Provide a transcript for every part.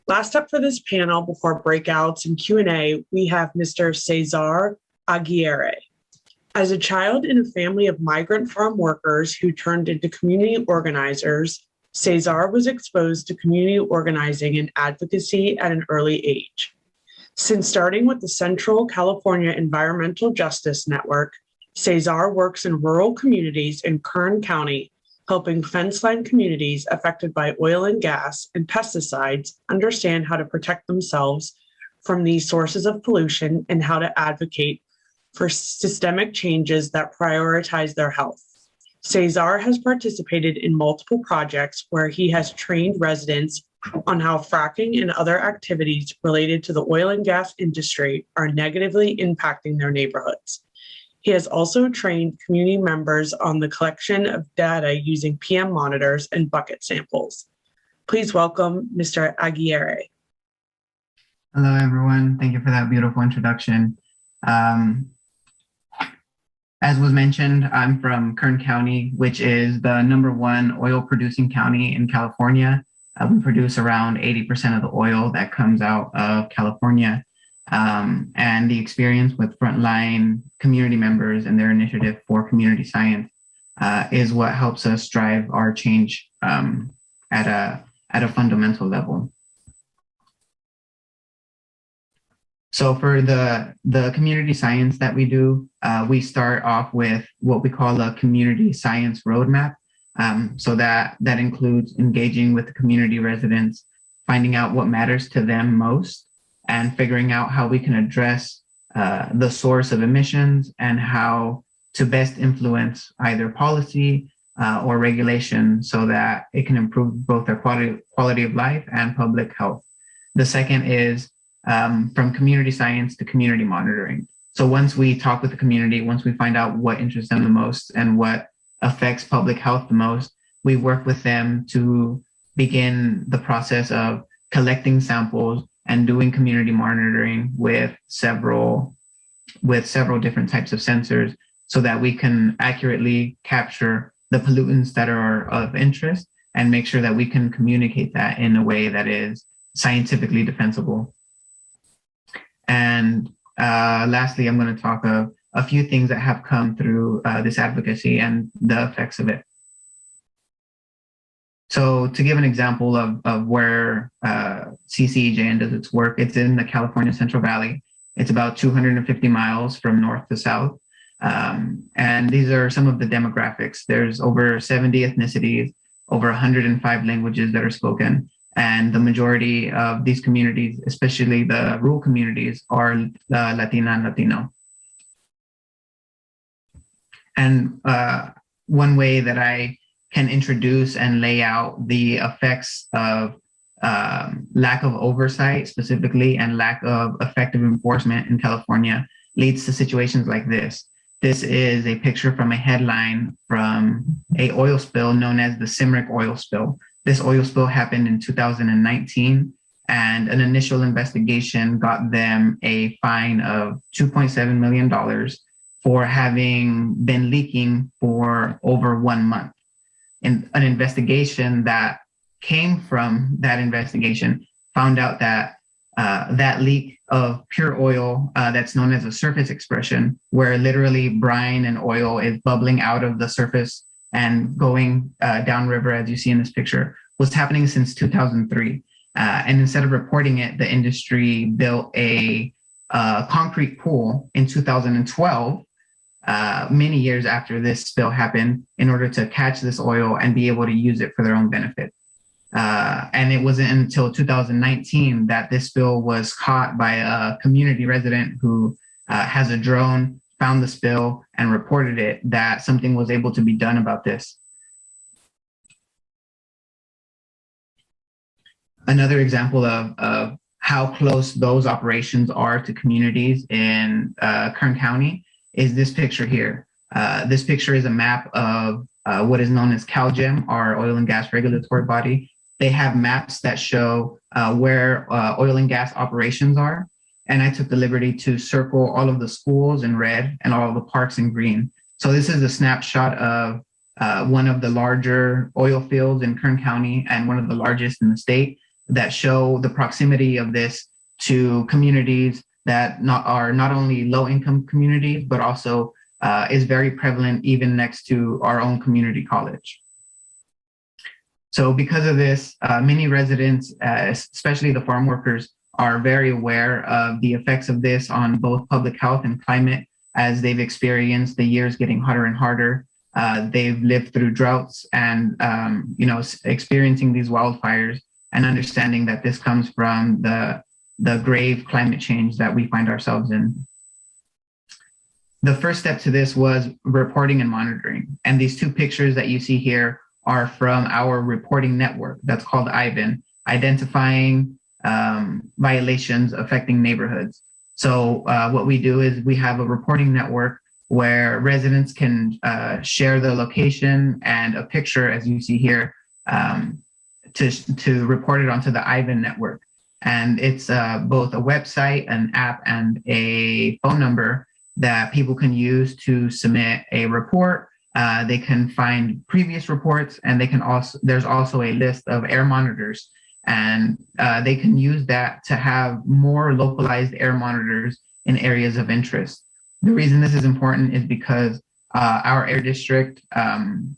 Last up for this panel before breakouts and Q&A, we have Mr. Cesar Aguirre. As a child in a family of migrant farm workers who turned into community organizers, Cesar was exposed to community organizing and advocacy at an early age. Since starting with the Central California Environmental Justice Network, Cesar works in rural communities in Kern County, helping fence-line communities affected by oil and gas and pesticides understand how to protect themselves from these sources of pollution and how to advocate for systemic changes that prioritize their health. Cesar has participated in multiple projects where he has trained residents on how fracking and other activities related to the oil and gas industry are negatively impacting their neighborhoods. He has also trained community members on the collection of data using PM monitors and bucket samples. Please welcome Mr. Aguirre. Hello, everyone. Thank you for that beautiful introduction. As was mentioned, I'm from Kern County, which is the #1 oil producing county in California. We produce around 80% of the oil that comes out of California. And the experience with frontline community members and their initiative for community science is what helps us drive our change at a fundamental level. So for the community science that we do, we start off with what we call a community science roadmap. So that includes engaging with the community residents, finding out what matters to them most, and figuring out how we can address the source of emissions and how to best influence either policy or regulation so that it can improve both their quality of life and public health. The second is from community science to community monitoring. So once we talk with the community, once we find out what interests them the most and what affects public health the most, we work with them to begin the process of collecting samples and doing community monitoring with several different types of sensors so that we can accurately capture the pollutants that are of interest and make sure that we can communicate that in a way that is scientifically defensible. And lastly, I'm going to talk of a few things that have come through this advocacy and the effects of it. So to give an example of where CCEJN does its work, it's in the California Central Valley. It's about 250 miles from north to south. And these are some of the demographics. There's over 70 ethnicities, over 105 languages that are spoken. And the majority of these communities, especially the rural communities, are Latina and Latino. And one way that I can introduce and lay out the effects of lack of oversight specifically and lack of effective enforcement in California leads to situations like this. This is a picture from a headline from an oil spill known as the Cimric oil spill. This oil spill happened in 2019, and an initial investigation got them a fine of $2.7 million for having been leaking for over 1 month. And an investigation that came from that investigation found out that that leak of pure oil that's known as a surface expression, where literally brine and oil is bubbling out of the surface and going downriver, as you see in this picture, was happening since 2003. And instead of reporting it, the industry built a concrete pool in 2012, many years after this spill happened, in order to catch this oil and be able to use it for their own benefit. And it wasn't until 2019 that this spill was caught by a community resident who has a drone, found the spill, and reported it, that something was able to be done about this. Another example of how close those operations are to communities in Kern County is this picture here. This picture is a map of what is known as CalGEM, our oil and gas regulatory body. They have maps that show where oil and gas operations are. And I took the liberty to circle all of the schools in red and all of the parks in green. So this is a snapshot of one of the larger oil fields in Kern County and one of the largest in the state. that show the proximity of this to communities that are not only low-income communities, but also is very prevalent even next to our own community college. So because of this, many residents, especially the farm workers, are very aware of the effects of this on both public health and climate, as they've experienced the years getting hotter and harder. They've lived through droughts and experiencing these wildfires and understanding that this comes from the grave climate change that we find ourselves in. The first step to this was reporting and monitoring. And these two pictures that you see here are from our reporting network that's called IVAN, identifying violations affecting neighborhoods. So what we do is we have a reporting network where residents can share the location and a picture, as you see here, to report it onto the IVAN network. And it's both a website, an app, and a phone number that people can use to submit a report. They can find previous reports, and there's also a list of air monitors, and they can use that to have more localized air monitors in areas of interest. The reason this is important is because our air district has,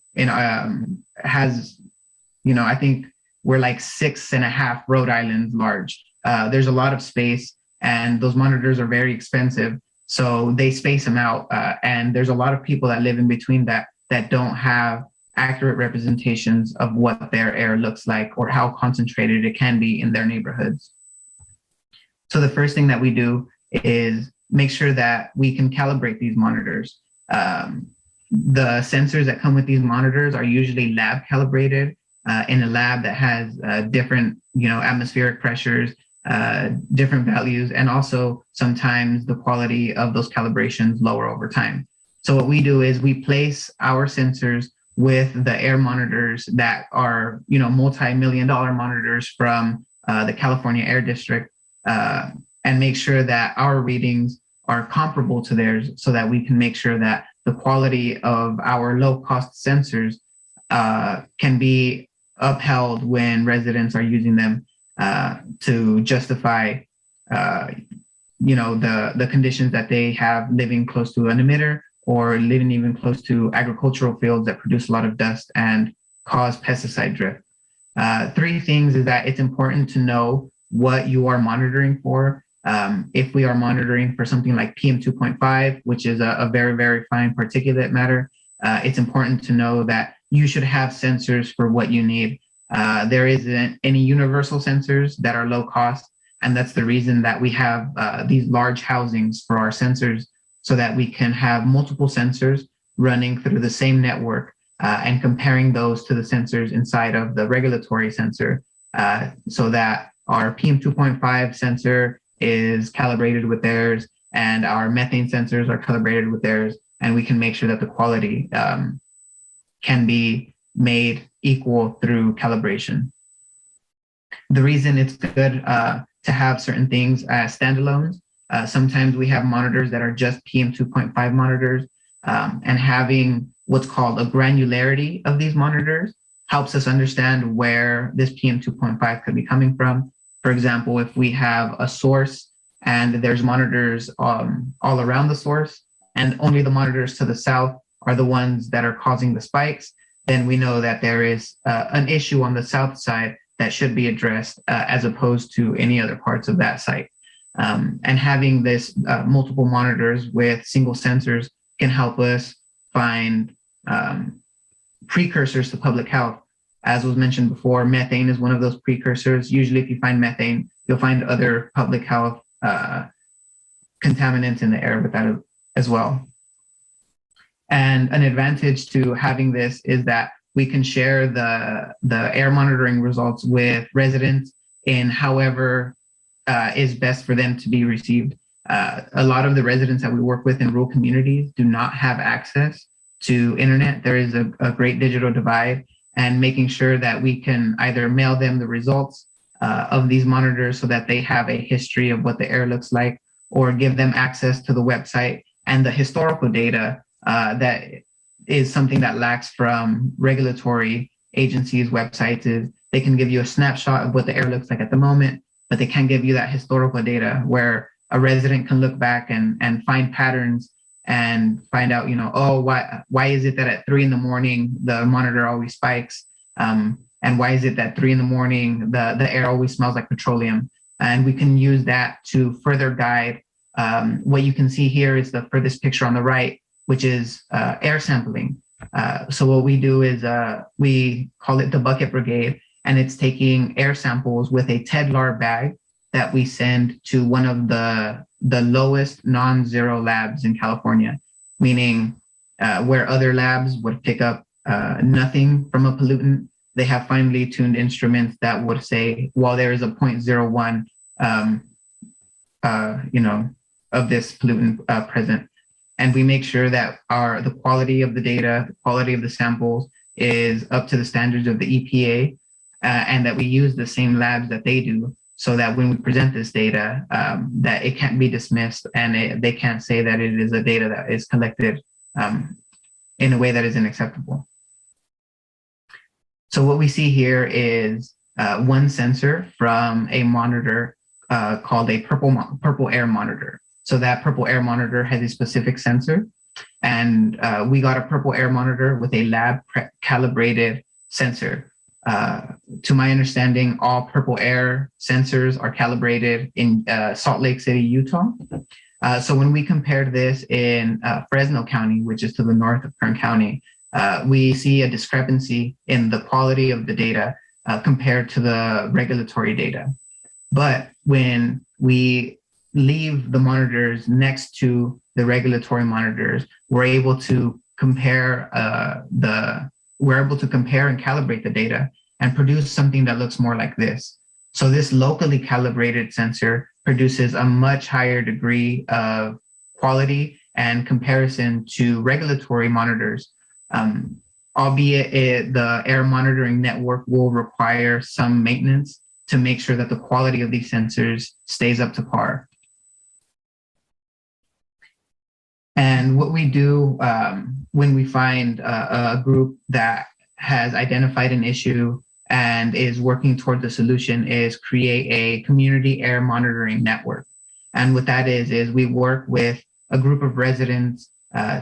I think we're like 6.5 Rhode Islands large. There's a lot of space, and those monitors are very expensive. So they space them out, and there's a lot of people that live in between that don't have accurate representations of what their air looks like or how concentrated it can be in their neighborhoods. So the first thing that we do is make sure that we can calibrate these monitors. The sensors that come with these monitors are usually lab calibrated in a lab that has different, atmospheric pressures, different values, and also sometimes the quality of those calibrations lower over time. So what we do is we place our sensors with the air monitors that are, multi-million-dollar monitors from the California Air District, and make sure that our readings are comparable to theirs, so that we can make sure that the quality of our low-cost sensors can be upheld when residents are using them to justify, the conditions that they have living close to an emitter or living even close to agricultural fields that produce a lot of dust and cause pesticide drift. 3 things is that it's important to know what you are monitoring for. If we are monitoring for something like PM 2.5, which is a very, very fine particulate matter, it's important to know that you should have sensors for what you need. There isn't any universal sensors that are low cost, and that's the reason that we have these large housings for our sensors, so that we can have multiple sensors running through the same network and comparing those to the sensors inside of the regulatory sensor, so that our PM 2.5 sensor is calibrated with theirs and our methane sensors are calibrated with theirs, and we can make sure that the quality can be made equal through calibration. The reason it's good to have certain things as standalones, sometimes we have monitors that are just PM 2.5 monitors, and having what's called a granularity of these monitors helps us understand where this PM 2.5 could be coming from. For example, if we have a source and there's monitors all around the source, and only the monitors to the south are the ones that are causing the spikes, then we know that there is an issue on the south side that should be addressed as opposed to any other parts of that site. And having this multiple monitors with single sensors can help us find precursors to public health. As was mentioned before, methane is one of those precursors. Usually if you find methane, you'll find other public health contaminants in the air with that as well. And an advantage to having this is that we can share the air monitoring results with residents in however is best for them to be received. A lot of the residents that we work with in rural communities do not have access to internet. There is a great digital divide, and making sure that we can either mail them the results of these monitors so that they have a history of what the air looks like, or give them access to the website and the historical data that is something that lacks from regulatory agencies' websites, is They can give you a snapshot of what the air looks like at the moment, but they can't give you that historical data where a resident can look back and find patterns and find out, oh, why is it that at 3 a.m. the monitor always spikes? And why is it that 3 a.m. the air always smells like petroleum? And we can use that to further guide. What you can see here is for this picture on the right, which is air sampling. So what we do is we call it the bucket brigade, and it's taking air samples with a TEDLAR bag that we send to one of the lowest non-zero labs in California, meaning where other labs would pick up nothing from a pollutant. They have finely tuned instruments that would say, well, there is a 0.01, of this pollutant present. And we make sure that the quality of the data, the quality of the samples is up to the standards of the EPA, and that we use the same labs that they do, so that when we present this data, that it can't be dismissed, and they can't say that it is a data that is collected in a way that isn't acceptable. So what we see here is one sensor from a monitor called a purple air monitor. So that purple air monitor has a specific sensor, and we got a purple air monitor with a lab calibrated sensor. To my understanding, all purple air sensors are calibrated in Salt Lake City, Utah. So when we compared this in Fresno County, which is to the north of Kern County, we see a discrepancy in the quality of the data compared to the regulatory data. But when we leave the monitors next to the regulatory monitors, we're able to compare and calibrate the data and produce something that looks more like this. So this locally calibrated sensor produces a much higher degree of quality and comparison to regulatory monitors, albeit the air monitoring network will require some maintenance to make sure that the quality of these sensors stays up to par. And what we do when we find a group that has identified an issue and is working towards a solution is create a community air monitoring network. And what that is we work with a group of residents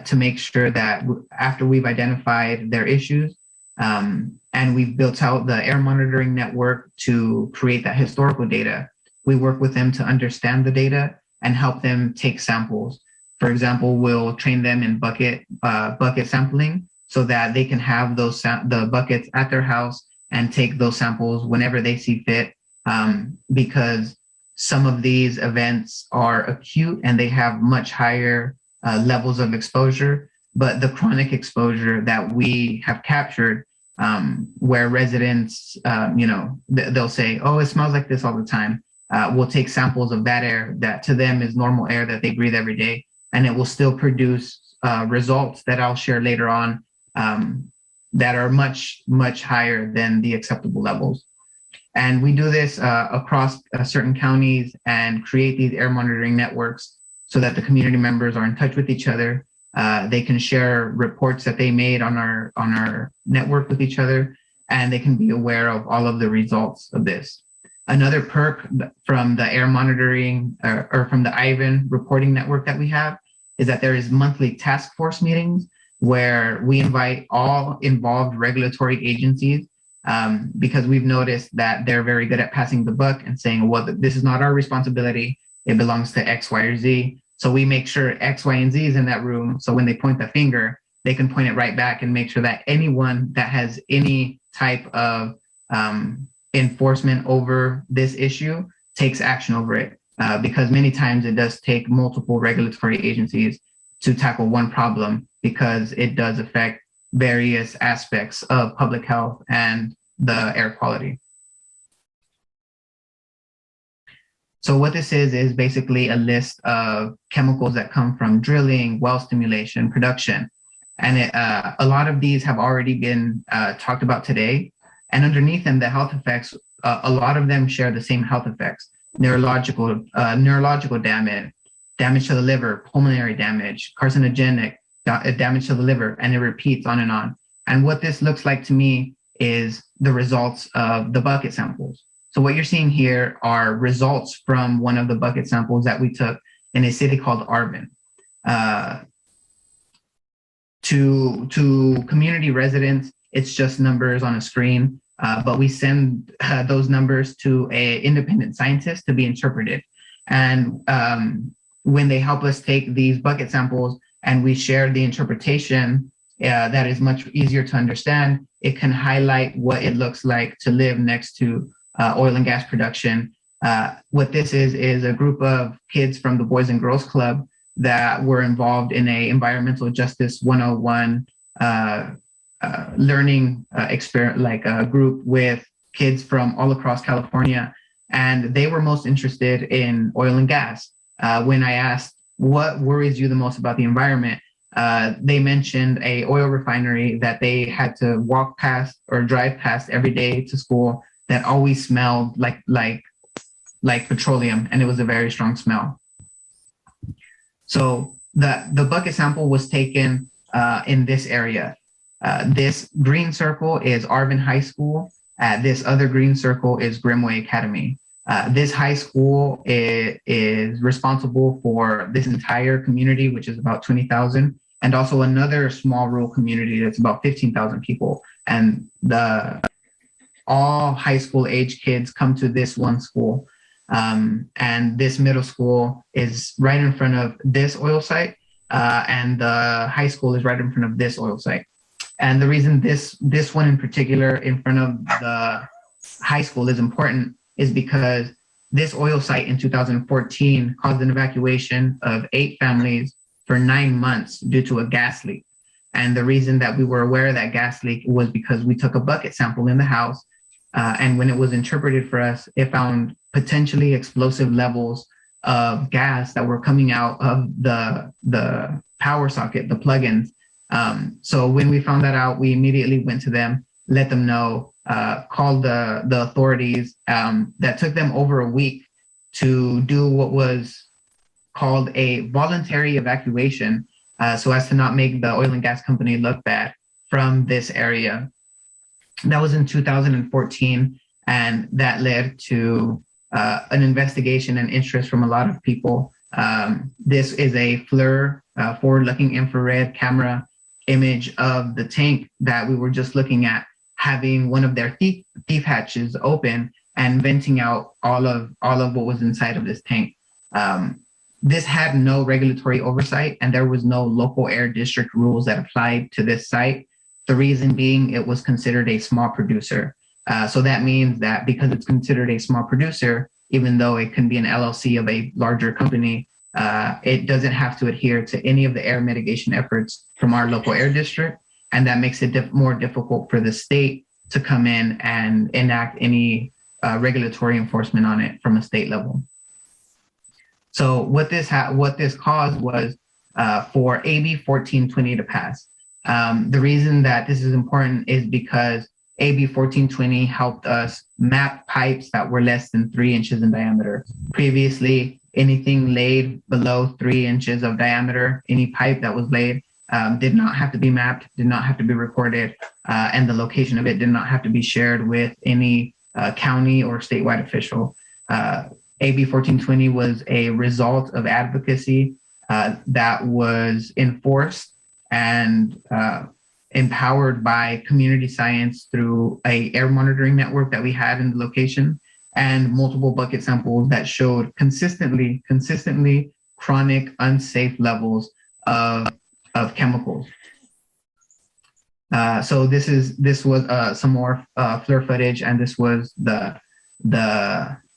to make sure that after we've identified their issues and we've built out the air monitoring network to create that historical data, we work with them to understand the data and help them take samples. For example, we'll train them in bucket sampling so that they can have the buckets at their house and take those samples whenever they see fit, because some of these events are acute and they have much higher levels of exposure, but the chronic exposure that we have captured, where residents, they'll say, oh, it smells like this all the time. We'll take samples of that air that to them is normal air that they breathe every day, and it will still produce results that I'll share later on that are much, much higher than the acceptable levels. And we do this across certain counties and create these air monitoring networks so that the community members are in touch with each other. They can share reports that they made on our network with each other, and they can be aware of all of the results of this. Another perk from the air monitoring or from the IVAN reporting network that we have is that there is monthly task force meetings where we invite all involved regulatory agencies, because we've noticed that they're very good at passing the buck and saying, well, this is not our responsibility. It belongs to X, Y, or Z. So we make sure X, Y, and Z is in that room. So when they point the finger, they can point it right back and make sure that anyone that has any type of enforcement over this issue takes action over it, because many times it does take multiple regulatory agencies to tackle one problem, because it does affect various aspects of public health and the air quality. So what this is basically a list of chemicals that come from drilling, well stimulation, production. And a lot of these have already been talked about today. And underneath them, the health effects, a lot of them share the same health effects: neurological damage, damage to the liver, pulmonary damage, carcinogenic damage to the liver, and it repeats on and on. And what this looks like to me is the results of the bucket samples. So what you're seeing here are results from one of the bucket samples that we took in a city called Arvin. To community residents, it's just numbers on a screen, but we send those numbers to an independent scientist to be interpreted. And when they help us take these bucket samples and we share the interpretation that is much easier to understand, it can highlight what it looks like to live next to oil and gas production. What this is a group of kids from the Boys and Girls Club that were involved in a environmental justice 101 learning experience, like a group with kids from all across California. And they were most interested in oil and gas. When I asked, what worries you the most about the environment? They mentioned a oil refinery that they had to walk past or drive past every day to school that always smelled like petroleum, and it was a very strong smell. So the bucket sample was taken in this area. This green circle is Arvin High School. This other green circle is Grimway Academy. This high school is responsible for this entire community, which is about 20,000, and also another small rural community that's about 15,000 people. And all high school age kids come to this one school. And this middle school is right in front of this oil site, and the high school is right in front of this oil site. And the reason this one in particular in front of the high school is important is because this oil site in 2014 caused an evacuation of 8 families for 9 months due to a gas leak. And the reason that we were aware of that gas leak was because we took a bucket sample in the house, and when it was interpreted for us, it found potentially explosive levels of gas that were coming out of the power socket, the plugins. So when we found that out, we immediately went to them, let them know, called the authorities. That took them over a week to do what was called a voluntary evacuation, so as to not make the oil and gas company look bad from this area. That was in 2014, and that led to an investigation and interest from a lot of people. This is a FLIR, forward-looking infrared camera image of the tank that we were just looking at, having one of their thief hatches open and venting out all of what was inside of this tank. This had no regulatory oversight, and there was no local air district rules that applied to this site. The reason being it was considered a small producer. So that means that because it's considered a small producer, even though it can be an LLC of a larger company, it doesn't have to adhere to any of the air mitigation efforts from our local air district. And that makes it more difficult for the state to come in and enact any regulatory enforcement on it from a state level. So what this caused was for AB 1420 to pass. The reason that this is important is because AB 1420 helped us map pipes that were less than 3 inches in diameter. Previously, anything laid below 3 inches of diameter, any pipe that was laid, did not have to be mapped, did not have to be recorded, and the location of it did not have to be shared with any county or statewide official. AB 1420 was a result of advocacy that was enforced and empowered by community science through a air monitoring network that we had in the location and multiple bucket samples that showed consistently chronic unsafe levels of chemicals. So this was some more FLIR footage, and this was the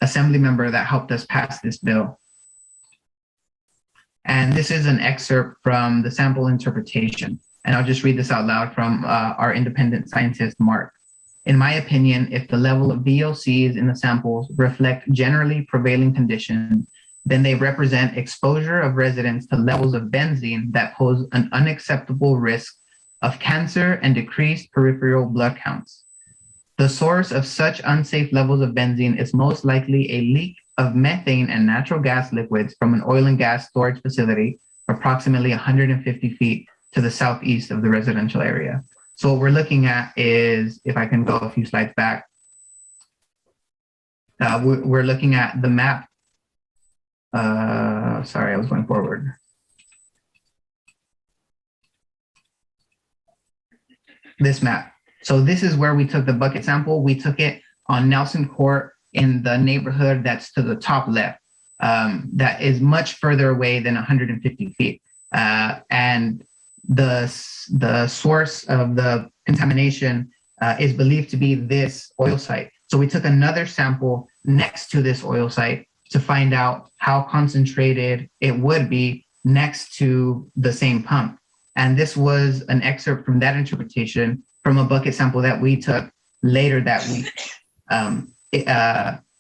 assembly member that helped us pass this bill. And this is an excerpt from the sample interpretation. And I'll just read this out loud from our independent scientist, Mark. In my opinion, if the level of VOCs in the samples reflect generally prevailing conditions, then they represent exposure of residents to levels of benzene that pose an unacceptable risk of cancer and decreased peripheral blood counts. The source of such unsafe levels of benzene is most likely a leak of methane and natural gas liquids from an oil and gas storage facility approximately 150 feet to the southeast of the residential area. So what we're looking at is, if I can go a few slides back, we're looking at the map. Sorry, I was going forward. This map. So this is where we took the bucket sample. We took it on Nelson Court in the neighborhood that's to the top left. That is much further away than 150 feet. And the source of the contamination is believed to be this oil site. So we took another sample next to this oil site to find out how concentrated it would be next to the same pump. And this was an excerpt from that interpretation from a bucket sample that we took later that week.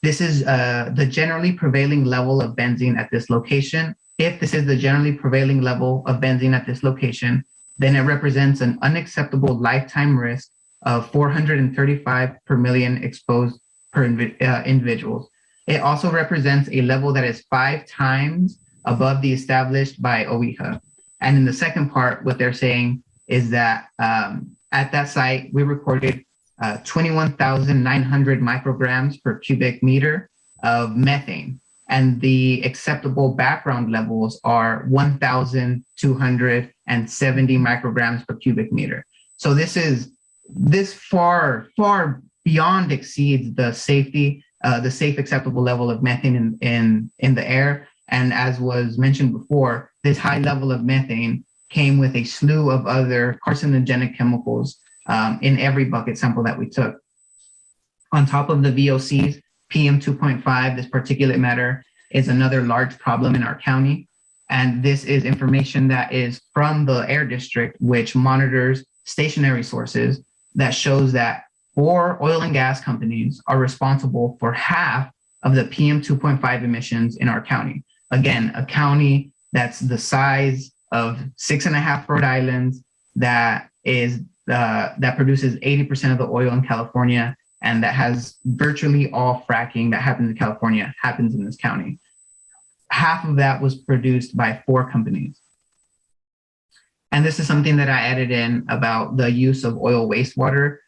This is the generally prevailing level of benzene at this location. If this is the generally prevailing level of benzene at this location, then it represents an unacceptable lifetime risk of 435 per million exposed per individuals. It also represents a level that is 5 times above the established by OEHA. And in the second part, what they're saying is that at that site, we recorded 21,900 micrograms per cubic meter of methane. And the acceptable background levels are 1,270 micrograms per cubic meter. So this far beyond exceeds the safe acceptable level of methane in the air. And as was mentioned before, this high level of methane came with a slew of other carcinogenic chemicals in every bucket sample that we took. On top of the VOCs, PM 2.5, this particulate matter, is another large problem in our county. And this is information that is from the Air District, which monitors stationary sources, that shows that 4 oil and gas companies are responsible for half of the PM 2.5 emissions in our county. Again, a county that's the size of 6.5 Rhode Islands, that produces 80% of the oil in California, and that has virtually all fracking that happens in California happens in this county. Half of that was produced by 4 companies. And this is something that I added in about the use of oil wastewater.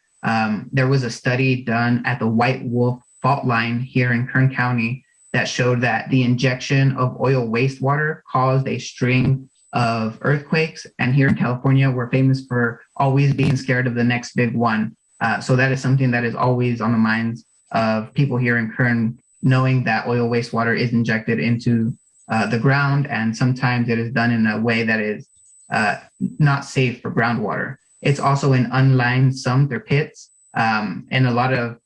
There was a study done at the White Wolf fault line here in Kern County that showed that the injection of oil wastewater caused a string of earthquakes. And here in California, we're famous for always being scared of the next big one. So that is something that is always on the minds of people here in Kern, knowing that oil wastewater is injected into the ground, and sometimes it is done in a way that is not safe for groundwater. It's also in unlined sumps or pits, and a lot of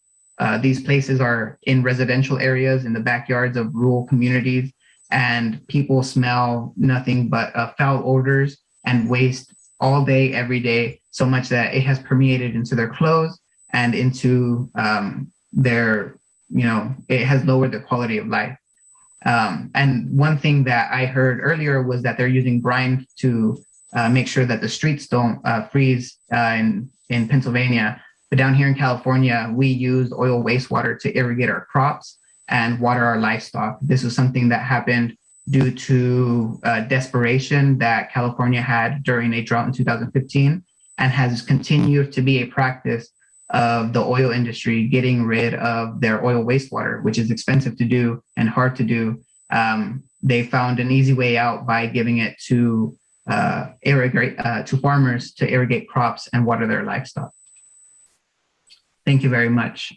these places are in residential areas in the backyards of rural communities, and people smell nothing but foul odors and waste all day, every day, so much that it has permeated into their clothes and into it has lowered their quality of life. And one thing that I heard earlier was that they're using brine to make sure that the streets don't freeze in Pennsylvania. But down here in California, we use oil wastewater to irrigate our crops and water our livestock. This was something that happened due to desperation that California had during a drought in 2015, and has continued to be a practice of the oil industry getting rid of their oil wastewater, which is expensive to do and hard to do. They found an easy way out by giving it to farmers to irrigate crops and water their livestock. Thank you very much.